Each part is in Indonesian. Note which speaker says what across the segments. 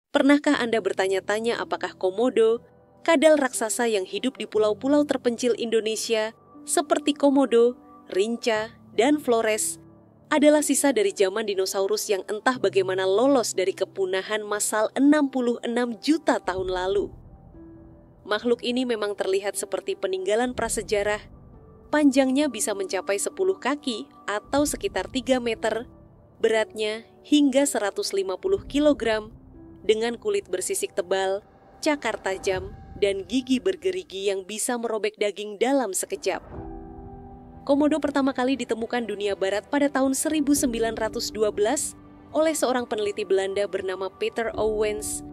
Speaker 1: Pernahkah Anda bertanya-tanya apakah komodo, kadal raksasa yang hidup di pulau-pulau terpencil Indonesia seperti Komodo, Rinca, dan Flores, adalah sisa dari zaman dinosaurus yang entah bagaimana lolos dari kepunahan massal 66 juta tahun lalu. Makhluk ini memang terlihat seperti peninggalan prasejarah. Panjangnya bisa mencapai 10 kaki atau sekitar 3 meter, beratnya hingga 150 kilogram, dengan kulit bersisik tebal, cakar tajam, dan gigi bergerigi yang bisa merobek daging dalam sekejap. Komodo pertama kali ditemukan dunia barat pada tahun 1912 oleh seorang peneliti Belanda bernama Peter Owens,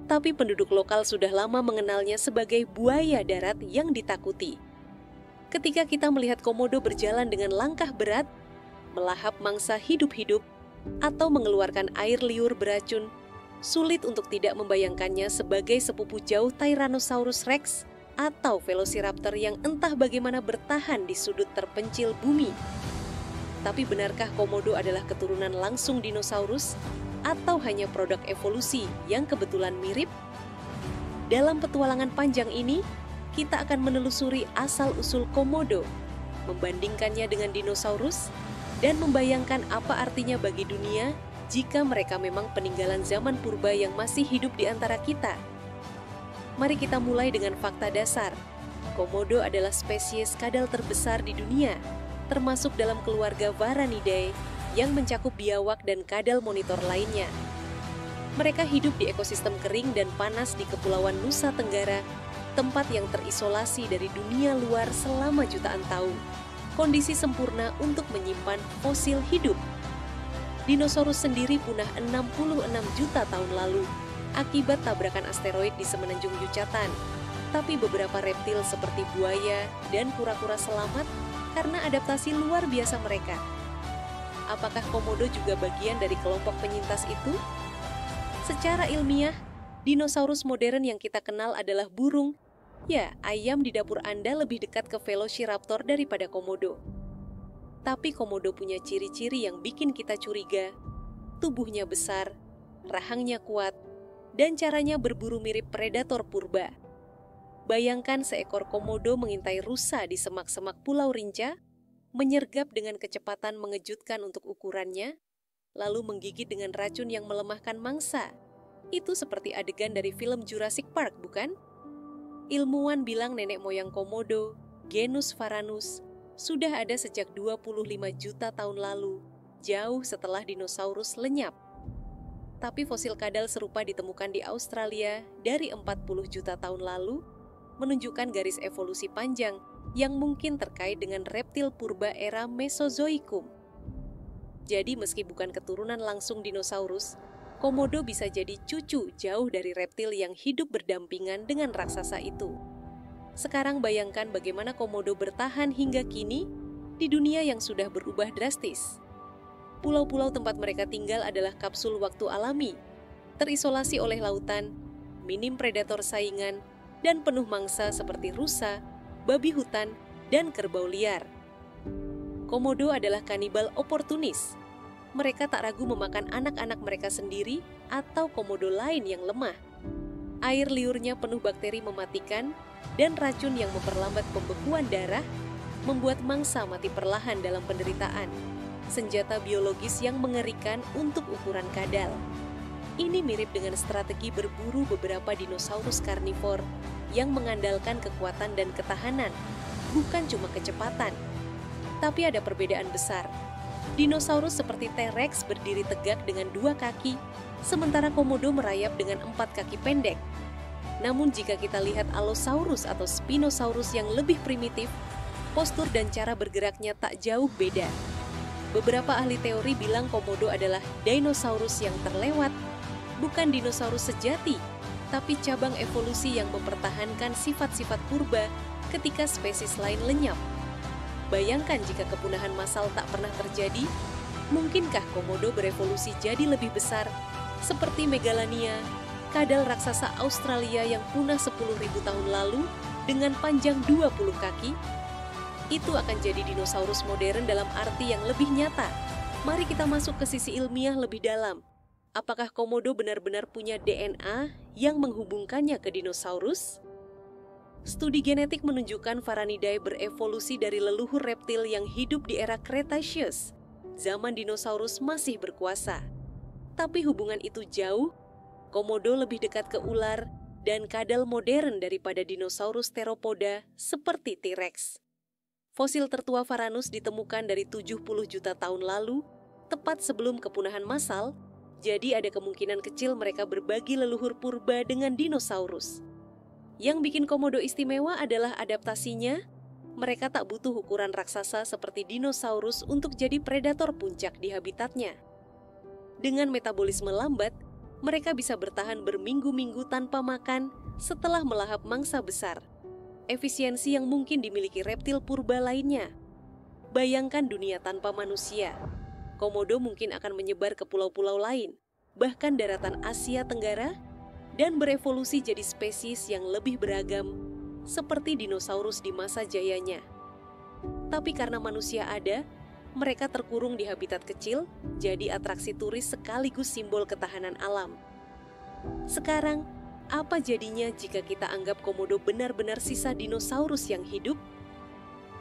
Speaker 1: tapi penduduk lokal sudah lama mengenalnya sebagai buaya darat yang ditakuti. Ketika kita melihat komodo berjalan dengan langkah berat, melahap mangsa hidup-hidup, atau mengeluarkan air liur beracun, sulit untuk tidak membayangkannya sebagai sepupu jauh Tyrannosaurus Rex atau Velociraptor yang entah bagaimana bertahan di sudut terpencil bumi. Tapi benarkah komodo adalah keturunan langsung dinosaurus atau hanya produk evolusi yang kebetulan mirip? Dalam petualangan panjang ini, kita akan menelusuri asal-usul komodo, membandingkannya dengan dinosaurus, dan membayangkan apa artinya bagi dunia jika mereka memang peninggalan zaman purba yang masih hidup di antara kita. Mari kita mulai dengan fakta dasar. Komodo adalah spesies kadal terbesar di dunia, termasuk dalam keluarga Varanidae yang mencakup biawak dan kadal monitor lainnya. Mereka hidup di ekosistem kering dan panas di Kepulauan Nusa Tenggara, tempat yang terisolasi dari dunia luar selama jutaan tahun. Kondisi sempurna untuk menyimpan fosil hidup. Dinosaurus sendiri punah 66 juta tahun lalu akibat tabrakan asteroid di semenanjung Yucatan. Tapi beberapa reptil seperti buaya dan kura-kura selamat karena adaptasi luar biasa mereka. Apakah komodo juga bagian dari kelompok penyintas itu? Secara ilmiah, dinosaurus modern yang kita kenal adalah burung. Ya, ayam di dapur Anda lebih dekat ke Velociraptor daripada komodo. Tapi komodo punya ciri-ciri yang bikin kita curiga. Tubuhnya besar, rahangnya kuat, dan caranya berburu mirip predator purba. Bayangkan seekor komodo mengintai rusa di semak-semak Pulau Rinca, menyergap dengan kecepatan mengejutkan untuk ukurannya, lalu menggigit dengan racun yang melemahkan mangsa. Itu seperti adegan dari film Jurassic Park, bukan? Ilmuwan bilang nenek moyang komodo, genus Varanus, sudah ada sejak 25 juta tahun lalu, jauh setelah dinosaurus lenyap. Tapi fosil kadal serupa ditemukan di Australia dari 40 juta tahun lalu, menunjukkan garis evolusi panjang yang mungkin terkait dengan reptil purba era Mesozoikum. Jadi meski bukan keturunan langsung dinosaurus, komodo bisa jadi cucu jauh dari reptil yang hidup berdampingan dengan raksasa itu. Sekarang bayangkan bagaimana komodo bertahan hingga kini di dunia yang sudah berubah drastis. Pulau-pulau tempat mereka tinggal adalah kapsul waktu alami, terisolasi oleh lautan, minim predator saingan, dan penuh mangsa seperti rusa, babi hutan, dan kerbau liar. Komodo adalah kanibal oportunis. Mereka tak ragu memakan anak-anak mereka sendiri atau komodo lain yang lemah. Air liurnya penuh bakteri mematikan dan racun yang memperlambat pembekuan darah, membuat mangsa mati perlahan dalam penderitaan. Senjata biologis yang mengerikan untuk ukuran kadal. Ini mirip dengan strategi berburu beberapa dinosaurus karnivor yang mengandalkan kekuatan dan ketahanan, bukan cuma kecepatan. Tapi ada perbedaan besar. Dinosaurus seperti T-Rex berdiri tegak dengan 2 kaki, sementara komodo merayap dengan 4 kaki pendek. Namun jika kita lihat Allosaurus atau Spinosaurus yang lebih primitif, postur dan cara bergeraknya tak jauh beda. Beberapa ahli teori bilang komodo adalah dinosaurus yang terlewat, bukan dinosaurus sejati, tapi cabang evolusi yang mempertahankan sifat-sifat purba ketika spesies lain lenyap. Bayangkan jika kepunahan massal tak pernah terjadi, mungkinkah komodo berevolusi jadi lebih besar, seperti Megalania, kadal raksasa Australia yang punah 10.000 tahun lalu dengan panjang 20 kaki? Itu akan jadi dinosaurus modern dalam arti yang lebih nyata. Mari kita masuk ke sisi ilmiah lebih dalam. Apakah komodo benar-benar punya DNA yang menghubungkannya ke dinosaurus? Studi genetik menunjukkan Varanidae berevolusi dari leluhur reptil yang hidup di era Cretaceous. Zaman dinosaurus masih berkuasa. Tapi hubungan itu jauh. Komodo lebih dekat ke ular dan kadal modern daripada dinosaurus theropoda seperti T-Rex. Fosil tertua Varanus ditemukan dari 70 juta tahun lalu, tepat sebelum kepunahan massal. Jadi ada kemungkinan kecil mereka berbagi leluhur purba dengan dinosaurus. Yang bikin komodo istimewa adalah adaptasinya. Mereka tak butuh ukuran raksasa seperti dinosaurus untuk jadi predator puncak di habitatnya. Dengan metabolisme lambat, mereka bisa bertahan berminggu-minggu tanpa makan setelah melahap mangsa besar. Efisiensi yang mungkin dimiliki reptil purba lainnya. Bayangkan dunia tanpa manusia. Komodo mungkin akan menyebar ke pulau-pulau lain, bahkan daratan Asia Tenggara, dan berevolusi jadi spesies yang lebih beragam, seperti dinosaurus di masa jayanya. Tapi karena manusia ada, mereka terkurung di habitat kecil, jadi atraksi turis sekaligus simbol ketahanan alam. Sekarang, apa jadinya jika kita anggap komodo benar-benar sisa dinosaurus yang hidup?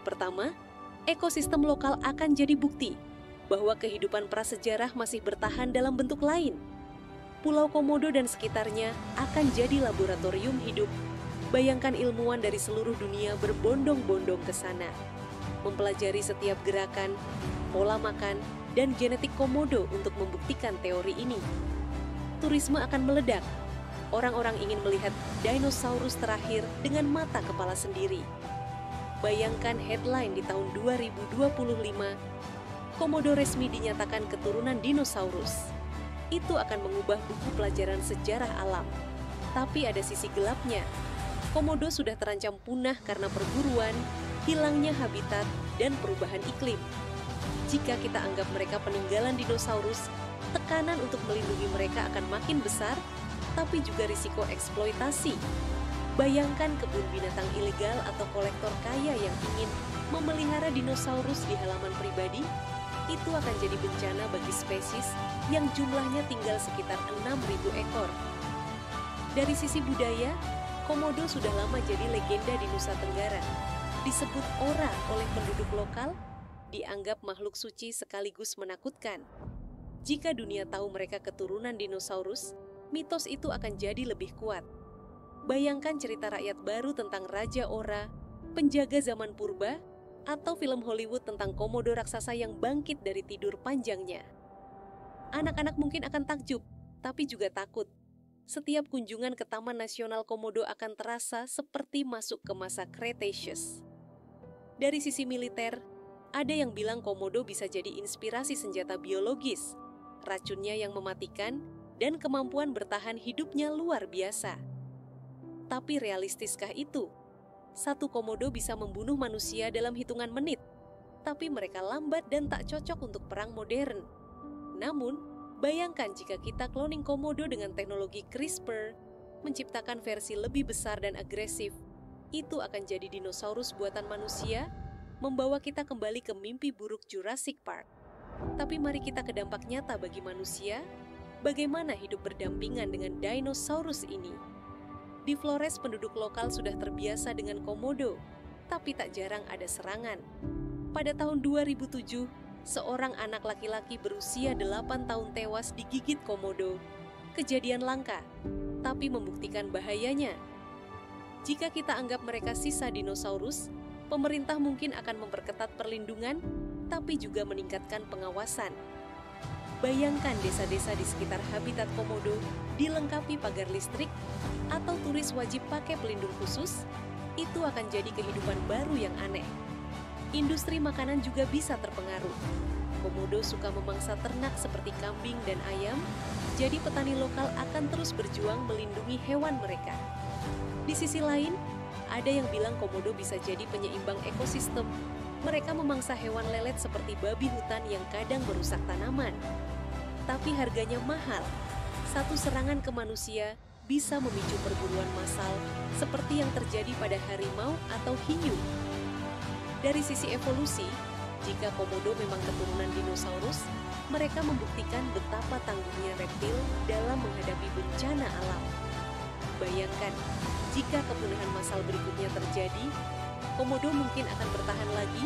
Speaker 1: Pertama, ekosistem lokal akan jadi bukti bahwa kehidupan prasejarah masih bertahan dalam bentuk lain. Pulau Komodo dan sekitarnya akan jadi laboratorium hidup. Bayangkan ilmuwan dari seluruh dunia berbondong-bondong ke sana, mempelajari setiap gerakan, pola makan, dan genetik komodo untuk membuktikan teori ini. Turisme akan meledak. Orang-orang ingin melihat dinosaurus terakhir dengan mata kepala sendiri. Bayangkan headline di tahun 2025, komodo resmi dinyatakan keturunan dinosaurus. Itu akan mengubah buku pelajaran sejarah alam. Tapi ada sisi gelapnya. Komodo sudah terancam punah karena perburuan, hilangnya habitat, dan perubahan iklim. Jika kita anggap mereka peninggalan dinosaurus, tekanan untuk melindungi mereka akan makin besar, tapi juga risiko eksploitasi. Bayangkan kebun binatang ilegal atau kolektor kaya yang ingin memelihara dinosaurus di halaman pribadi. Itu akan jadi bencana bagi spesies yang jumlahnya tinggal sekitar 6.000 ekor. Dari sisi budaya, komodo sudah lama jadi legenda di Nusa Tenggara. Disebut ora oleh penduduk lokal, dianggap makhluk suci sekaligus menakutkan. Jika dunia tahu mereka keturunan dinosaurus, mitos itu akan jadi lebih kuat. Bayangkan cerita rakyat baru tentang Raja Ora, penjaga zaman purba, atau film Hollywood tentang komodo raksasa yang bangkit dari tidur panjangnya. Anak-anak mungkin akan takjub, tapi juga takut. Setiap kunjungan ke Taman Nasional Komodo akan terasa seperti masuk ke masa Cretaceous. Dari sisi militer, ada yang bilang komodo bisa jadi inspirasi senjata biologis, racunnya yang mematikan, dan kemampuan bertahan hidupnya luar biasa. Tapi realistiskah itu? Satu komodo bisa membunuh manusia dalam hitungan menit, tapi mereka lambat dan tak cocok untuk perang modern. Namun, bayangkan jika kita cloning komodo dengan teknologi CRISPR, menciptakan versi lebih besar dan agresif, itu akan jadi dinosaurus buatan manusia, membawa kita kembali ke mimpi buruk Jurassic Park. Tapi mari kita ke dampak nyata bagi manusia, bagaimana hidup berdampingan dengan dinosaurus ini. Di Flores, penduduk lokal sudah terbiasa dengan komodo, tapi tak jarang ada serangan. Pada tahun 2007, seorang anak laki-laki berusia 8 tahun tewas digigit komodo. Kejadian langka, tapi membuktikan bahayanya. Jika kita anggap mereka sisa dinosaurus, pemerintah mungkin akan memperketat perlindungan, tapi juga meningkatkan pengawasan. Bayangkan desa-desa di sekitar habitat komodo dilengkapi pagar listrik atau turis wajib pakai pelindung khusus, itu akan jadi kehidupan baru yang aneh. Industri makanan juga bisa terpengaruh. Komodo suka memangsa ternak seperti kambing dan ayam, jadi petani lokal akan terus berjuang melindungi hewan mereka. Di sisi lain, ada yang bilang komodo bisa jadi penyeimbang ekosistem. Mereka memangsa hewan lelet seperti babi hutan yang kadang merusak tanaman. Tapi harganya mahal. Satu serangan ke manusia bisa memicu perburuan massal seperti yang terjadi pada harimau atau hiu. Dari sisi evolusi, Jika komodo memang keturunan dinosaurus, mereka membuktikan betapa tangguhnya reptil dalam menghadapi bencana alam. Bayangkan, jika kepunahan massal berikutnya terjadi, komodo mungkin akan bertahan lagi,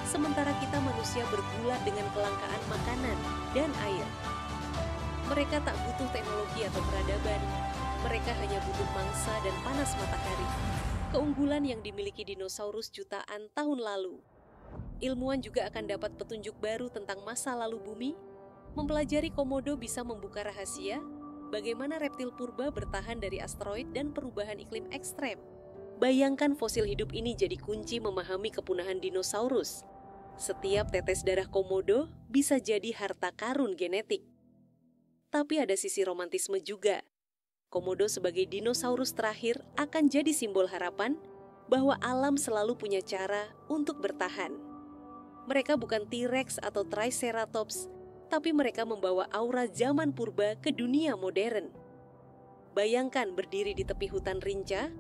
Speaker 1: sementara kita manusia bergulat dengan kelangkaan makanan dan air. Mereka tak butuh teknologi atau peradaban, mereka hanya butuh mangsa dan panas matahari. Keunggulan yang dimiliki dinosaurus jutaan tahun lalu. Ilmuwan juga akan dapat petunjuk baru tentang masa lalu bumi. Mempelajari komodo bisa membuka rahasia bagaimana reptil purba bertahan dari asteroid dan perubahan iklim ekstrem. Bayangkan fosil hidup ini jadi kunci memahami kepunahan dinosaurus. Setiap tetes darah komodo bisa jadi harta karun genetik. Tapi ada sisi romantisme juga. Komodo sebagai dinosaurus terakhir akan jadi simbol harapan bahwa alam selalu punya cara untuk bertahan. Mereka bukan T-Rex atau Triceratops, tapi mereka membawa aura zaman purba ke dunia modern. Bayangkan berdiri di tepi hutan Rinca,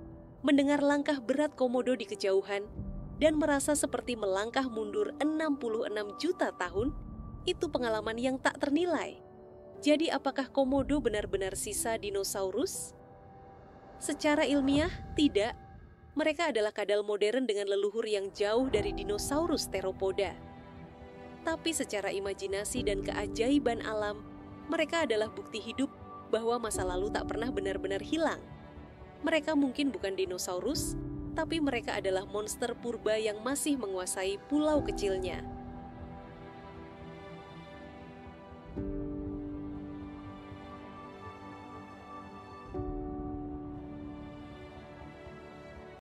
Speaker 1: mendengar langkah berat komodo di kejauhan, dan merasa seperti melangkah mundur 66 juta tahun, itu pengalaman yang tak ternilai. Jadi apakah komodo benar-benar sisa dinosaurus? Secara ilmiah, tidak. Mereka adalah kadal modern dengan leluhur yang jauh dari dinosaurus theropoda. Tapi secara imajinasi dan keajaiban alam, mereka adalah bukti hidup bahwa masa lalu tak pernah benar-benar hilang. Mereka mungkin bukan dinosaurus, tapi mereka adalah monster purba yang masih menguasai pulau kecilnya.